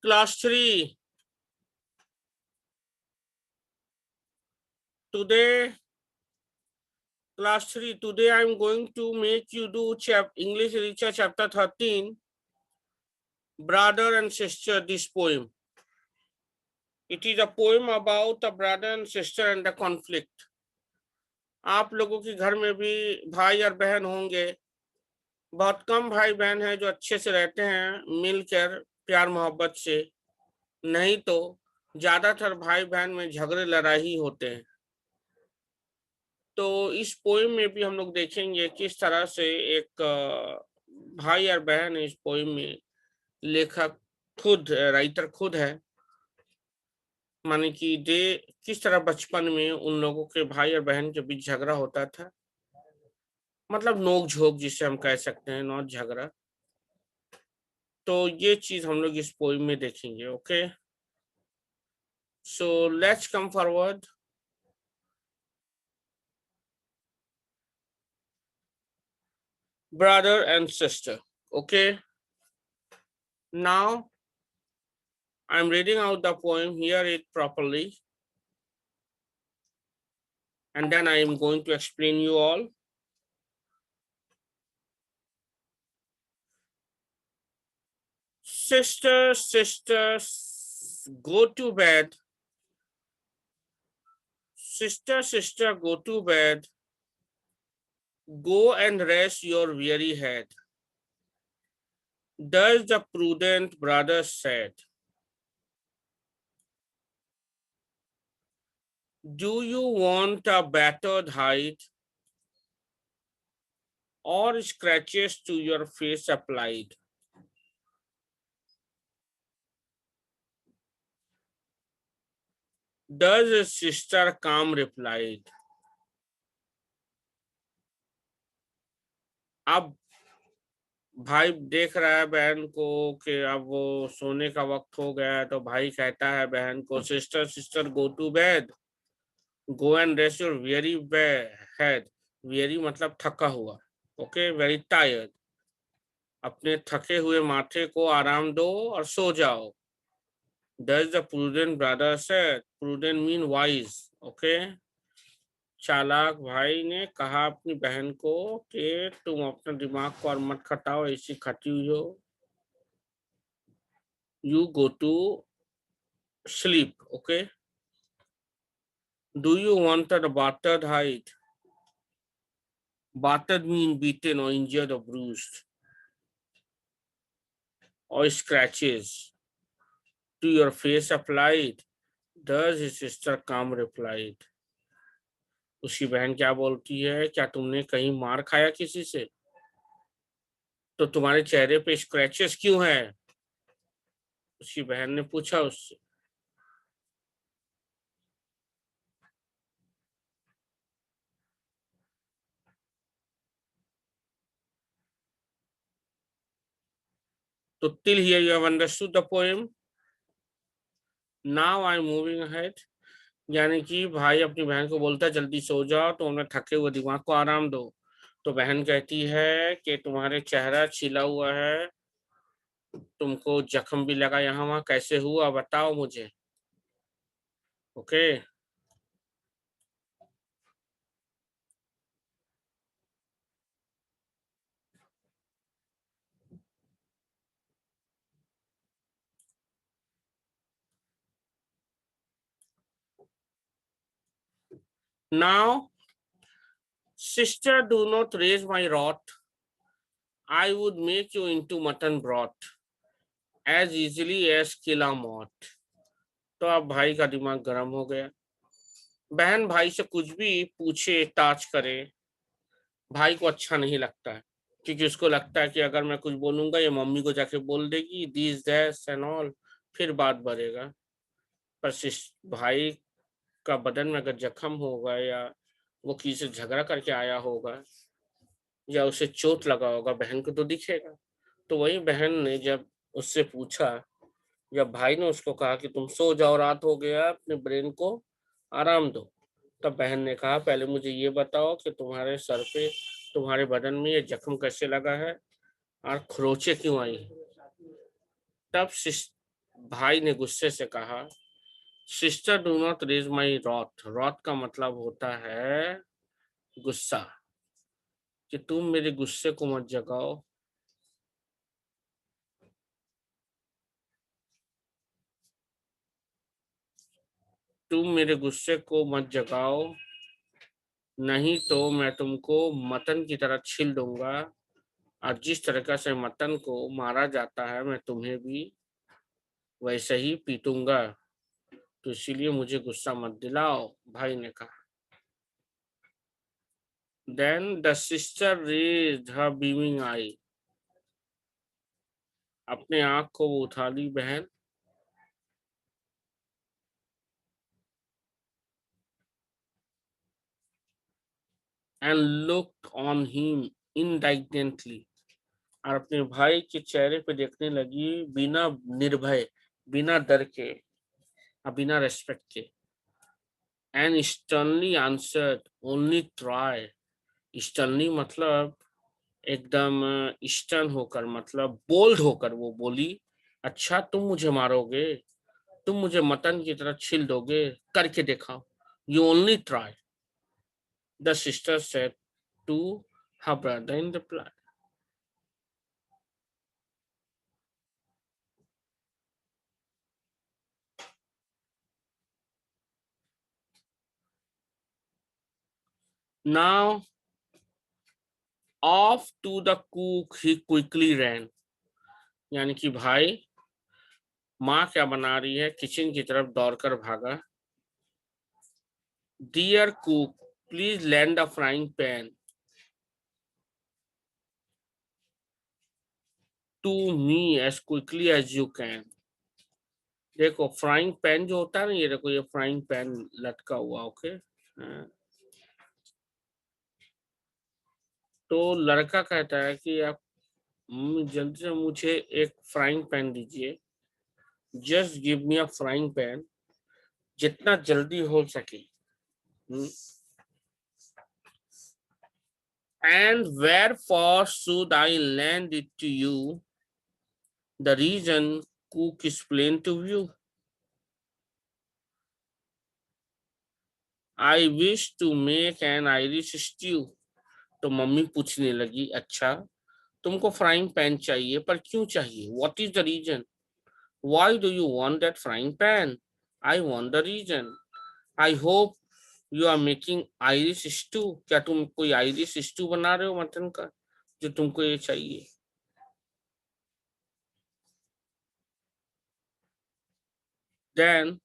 Class 3. Today, class 3. Today I am going to make you do English literature chapter 13. Brother and sister, this poem. It is a poem about a brother and sister and the conflict. आप लोगों के घर में भी भाई और बहन होंगे. बहुत कम भाई बहन हैं जो अच्छे से रहते हैं मिलकर प्यार मोहब्बत से. नहीं तो ज्यादातर भाई बहन में झगड़े लड़ाई होते हैं. तो इस पोएम में भी हम लोग देखेंगे किस तरह से एक भाई और बहन है. इस पोएम में लेखक खुद राइटर खुद है. माने कि दे किस तरह बचपन में उन लोगों के भाई और बहन के बीच झगड़ा होता था. मतलब नोक झोंक जिसे हम कह सकते हैं, नॉट झगड़ा. तो ये चीज हम लोग इस पोएम में देखेंगे. Okay, so let's come forward. Brother and sister. Okay, now I'm reading out the poem. Hear it properly, and then I am going to explain you all. Sister, sisters, go to bed. Sister, sister, go to bed. Go and rest your weary head. Thus the prudent brother said. Do you want a battered hide, or scratches to your face applied? Thus his sister calm replied. अब भाई देख रहा है बहन को कि अब वो सोने का वक्त हो गया है, तो भाई कहता है बहन को, sister sister go to bed. Go and rest your weary head. Weary मतलब थका हुआ. Okay, weary tired. अपने थके हुए माथे को आराम दो और सो जाओ. Does the prudent brother said. Prudent mean wise. Okay, चालाक भाई ने कहा अपनी बहन को कि तुम अपना दिमाग को और मत खटाओ, ऐसी खटी हुई हो. You go to sleep. Okay, do you want a battered hide? Battered mean beaten or injured or bruised, or scratches to your face applied? Does his sister calm replied. उसकी बहन क्या बोलती है, क्या तुमने कहीं मार खाया किसी से, तो तुम्हारे चेहरे पे स्क्रैचेस क्यों हैं? उसकी बहन ने पूछा उससे. तो till here you have understood the poem. Now I am moving ahead. यानी कि भाई अपनी बहन को बोलता है जल्दी सो जाओ, तो उन्हें थके हुए दिमाग को आराम दो. तो बहन कहती है कि तुम्हारे चेहरा छिला हुआ है, तुमको जख्म भी लगा यहाँ वहाँ, कैसे हुआ बताओ मुझे. Okay, now sister do not raise my wrath. I would make you into mutton broth as easily as किला मौत. तो अब भाई का दिमाग गर्म हो गया. बहन भाई से कुछ भी पूछे ताज करे, भाई को अच्छा नहीं लगता है. क्योंकि उसको लगता है कि अगर मैं कुछ बोलूंगा ये मम्मी को जाके बोल देगी दिस दैट्स एंड ऑल, फिर बात बढ़ेगा. पर भाई का बदन में अगर जख्म होगा, या वो किसी से झगड़ा करके आया होगा, या उसे चोट लगा होगा, बहन को तो दिखेगा. तो वही बहन ने जब उससे पूछा, जब भाई ने उसको कहा कि तुम सो जाओ, रात हो गया, अपने ब्रेन को आराम दो, तब बहन ने कहा पहले मुझे ये बताओ कि तुम्हारे सर पे, तुम्हारे बदन में ये जख्म कैसे लगा है और खरोचे क्यों आई. तब भाई ने गुस्से से कहा, sister do not raise my wrath. Wrath का मतलब होता है गुस्सा, कि तुम मेरे गुस्से को मत जगाओ। तुम मेरे गुस्से को मत जगाओ, नहीं तो मैं तुमको मटन की तरह छील दूंगा, और जिस तरीके से मटन को मारा जाता है मैं तुम्हें भी वैसे ही पीटूंगा। तो इसीलिए मुझे गुस्सा मत दिलाओ, भाई ने कहा। Then the sister raised her beaming eye. अपने आंख को वो उठा ली बहन, and looked on him indignantly. और अपने भाई के चेहरे पे देखने लगी बिना निर्भय, बिना डर के, और बिना रेस्पेक्ट के। And sternly answered, only try. Sternly मतलब एकदम स्टर्न होकर, मतलब बोल्ड होकर वो बोली, अच्छा तुम मुझे मारोगे, तुम मुझे मटन की तरह छील दोगे, करके दिखाओ, you only try, the sister said to her brother in reply. Now off to the cook he quickly ran. यानी कि भाई माँ क्या बना रही है, किचन की तरफ दौड़कर भागा। Dear cook, please lend a frying pan to me as quickly as you can. देखो फ्राइंग पैन जो होता है ना, ये देखो ये फ्राइंग पैन लटका हुआ, ओके। तो लड़का कहता है कि आप जल्दी से मुझे एक फ्राइंग पैन दीजिए, just give me a frying pan, जितना जल्दी हो सके। And wherefore should I lend it to you, the reason cook explain to you, I wish to make an Irish stew. तो मम्मी पूछने लगी, अच्छा तुमको फ्राइंग पैन चाहिए, पर क्यों चाहिए, what is the reason, why do you want that frying pan, I want the reason, I hope you are making Irish stew. क्या तुम कोई आयरिश स्टू बना रहे हो मटन का, जो तुमको ये चाहिए। Then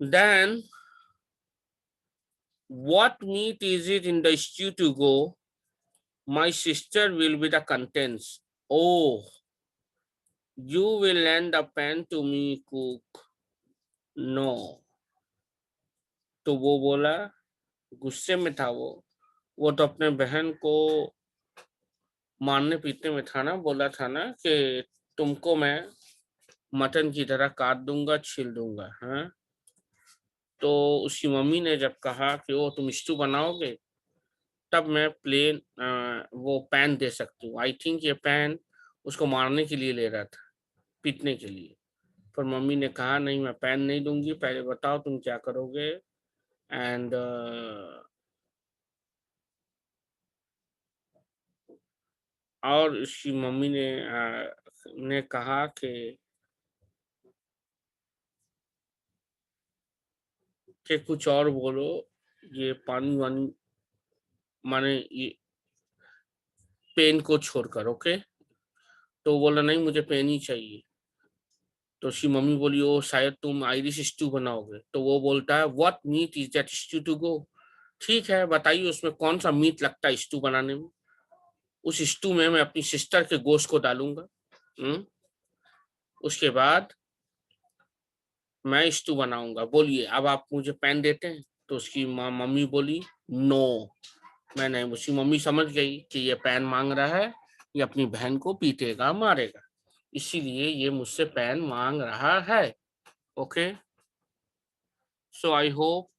then what meat is it in the stew to go, my sister will be the contents, oh you will lend a pen to me cook, no। तो वो बोला, गुस्से में था वो तो अपने बहन को मारने पीटने में था ना, बोला था ना कि तुमको मैं मटन की तरह काट दूंगा, छील दूंगा, हाँ। तो उसकी मम्मी ने जब कहा कि वो तुम स्टू बनाओगे, तब मैं प्लेन वो पैन दे सकती हूँ। आई थिंक ये पैन उसको मारने के लिए ले रहा था, पीटने के लिए। पर मम्मी ने कहा नहीं, मैं पैन नहीं दूंगी, पहले बताओ तुम क्या करोगे। एंड और उसकी मम्मी ने कहा कि कुछ और बोलो, ये पानी वानी, माने ये पेन को छोड़कर, ओके। तो बोला नहीं, मुझे पेन ही चाहिए। तो उसकी मम्मी बोली, ओ शायद तुम आयरिश स्टू बनाओगे। तो वो बोलता है, what meat is that stew to go. ठीक है बताइए, उसमें कौन सा मीट लगता है स्टू बनाने में। उस स्टू में मैं अपनी सिस्टर के गोश्त को डालूंगा। हम्म। उसके बाद मैं स्टू बनाऊंगा, बोलिए अब आप मुझे पैन देते हैं। तो उसकी मम्मी बोली, नो मैं नहीं। उसकी मम्मी समझ गई कि ये पैन मांग रहा है, ये अपनी बहन को पीटेगा मारेगा, इसीलिए ये मुझसे पैन मांग रहा है, okay. So I hope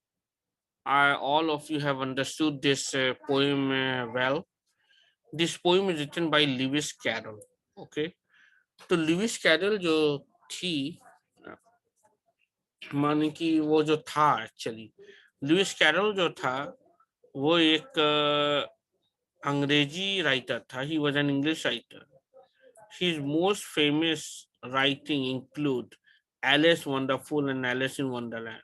all of you have understood this poem well. This poem is written by Lewis Carroll. Okay, तो लुइस कैरल जो थी, माने कि वो जो था एक्चुअली, लुइस कैरल जो था वो एक अंग्रेजी राइटर था. He was an English writer. His most famous writing include Alice Wonderful and Alice in Wonderland.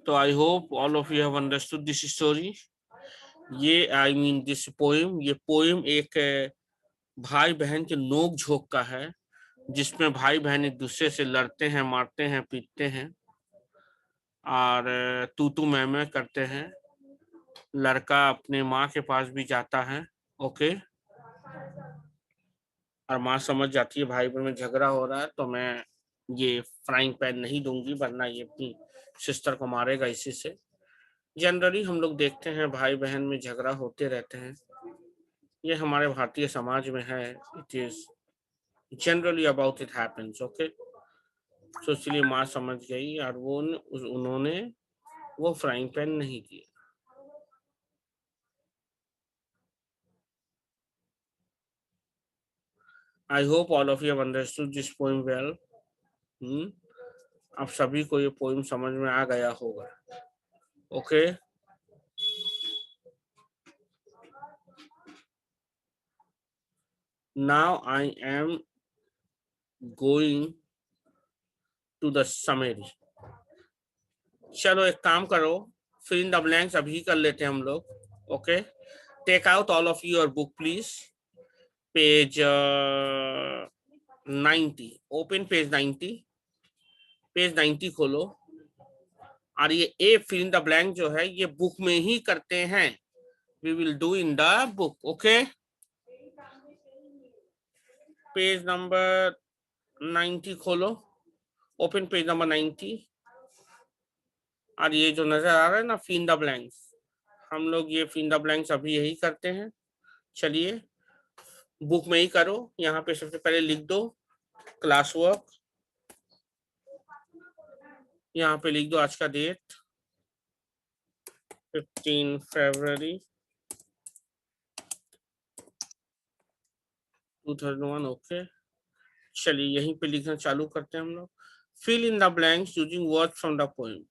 So I hope all of you have understood this story. ये I mean this poem. ये poem एक भाई बहन के नोक झोंक का है, जिसमें भाई बहन एक दूसरे से लड़ते हैं, मारते हैं, पीटते हैं और तू तू मैं करते हैं. लड़का अपने माँ के पास भी जाता है. ओके, और माँ समझ जाती है भाई बहन में झगड़ा हो रहा है, तो मैं ये फ्राइंग पैन नहीं दूंगी, वरना ये अपनी सिस्टर को मारेगा इसी से. जनरली हम लोग देखते हैं भाई बहन में झगड़ा होते रहते हैं. ये हमारे भारतीय समाज में है. It is generally about it happens. Okay, तो इसलिए माँ समझ गई और वो उन्होंने वो फ्राइंग पैन नहीं दिया. I hope all of you have understood this poem well. आप सभी को ये पोएम समझ में आ गया होगा. Okay, now I am going to the summary. चलो एक काम करो, फिल इन द ब्लैंक्स अभी कर लेते हैं हम लोग. Okay, take out all of your book please. Page 90, open page 90. Page 90 खोलो और ये a fill in the blank जो है ये बुक में ही करते हैं. We will do in the book. Okay, page number 90 खोलो. ओपन पेज नंबर 90 और ये जो नजर आ रहा है ना फिल इन द ब्लैंक्स, हम लोग ये फिल इन द ब्लैंक्स अभी यही करते हैं. चलिए बुक में ही करो. यहाँ पे सबसे पहले लिख दो क्लास वर्क. यहाँ पे लिख दो आज का डेट 15 फरवरी 2001. ओके, चलिए यहीं पे लिखना चालू करते हैं हम लोग. Fill in the blanks using word from the poem.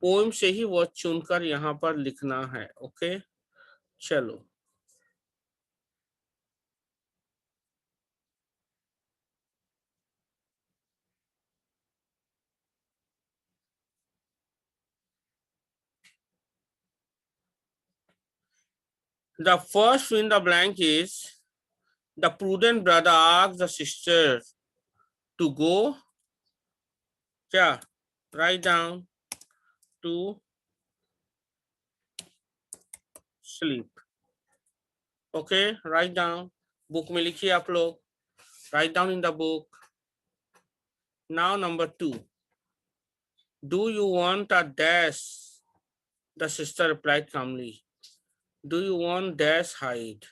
Poem से ही वर्ड चुनकर यहाँ पर लिखना है. ओके, चलो. The first fill in the blank is the prudent brother asks the sister to go. क्या? Write down to sleep. Okay, write down. Book में लिखिए आप लोग. Write down in the book. Now number 2. Do you want a dash? The sister replied calmly. Do you want dash hide?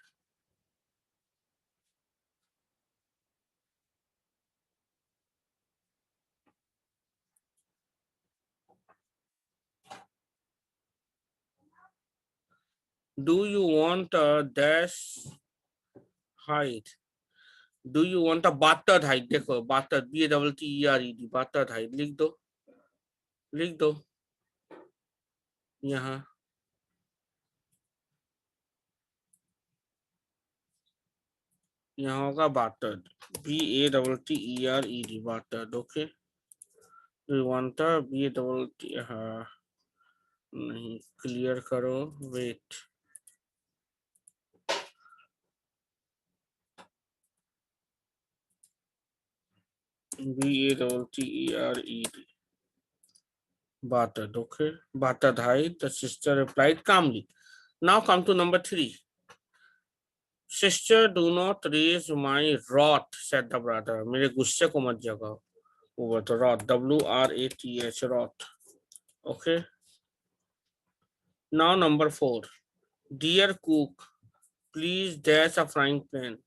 Do you want a dash hide? Do you want a battered hide? देखो battered, BATTERED, battered hide. लिख दो, लिख दो यहाँ. यहाँ होगा battered, BATTERED, battered. Okay, do you want a BATT? नहीं, clear करो. Wait, BATTERED, battered. Okay, battered hide. The sister replied calmly. Now come to number 3. Sister, do not raise my wrath, said the brother. मेरे गुस्से को मत जगाओ. वो तो wrath, WRATH, wrath. Okay. Now number 4. Dear cook, please dash a frying pan.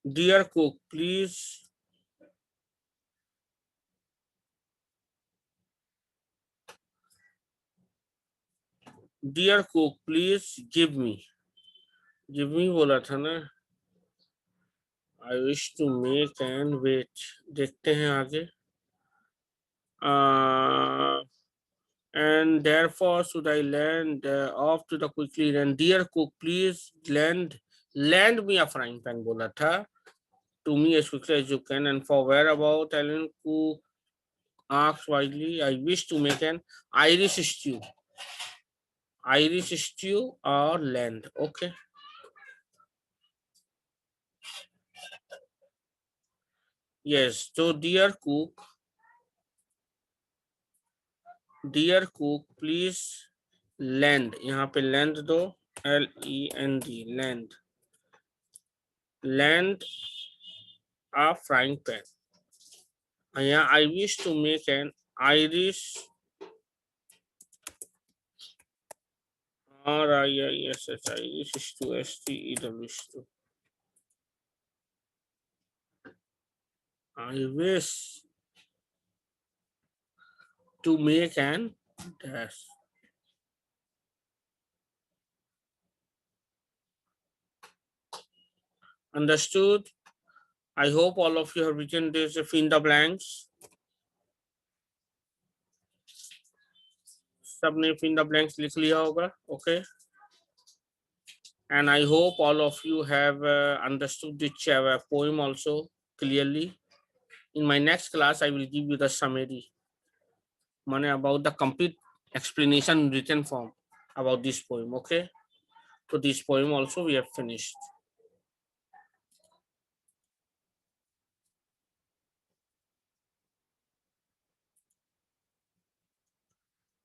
Dear cook, please give me बोला था ना. I wish to make and wait. देखते हैं आगे. And therefore should I land off to the quickly. And dear cook, please lend me a frying pan बोला था. To me as quickly as you can. And for whereabout, Alan Cook asked wisely, I wish to make an Irish stew. Irish stew or land. Okay. Yes. So dear cook, please lend. यहाँ पे lend दो. LEND. Lend a frying pan. यहाँ I wish to make an Irish RIISH Irish stew STEW. I wish to make an dash. Understood? I hope all of you have written this fill in the blanks. सबने fill in the blanks लिख लिया होगा. Okay. And I hope all of you have understood the poem also clearly. In my next class, I will give you the summary. About the complete explanation in written form about this poem. Okay. So this poem also we have finished.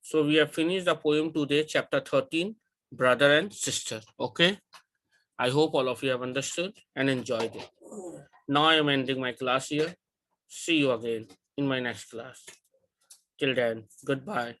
So we have finished the poem today, chapter 13, Brother and Sister. Okay. I hope all of you have understood and enjoyed it. Now I am ending my class here. See you again in my next class. Till then, goodbye.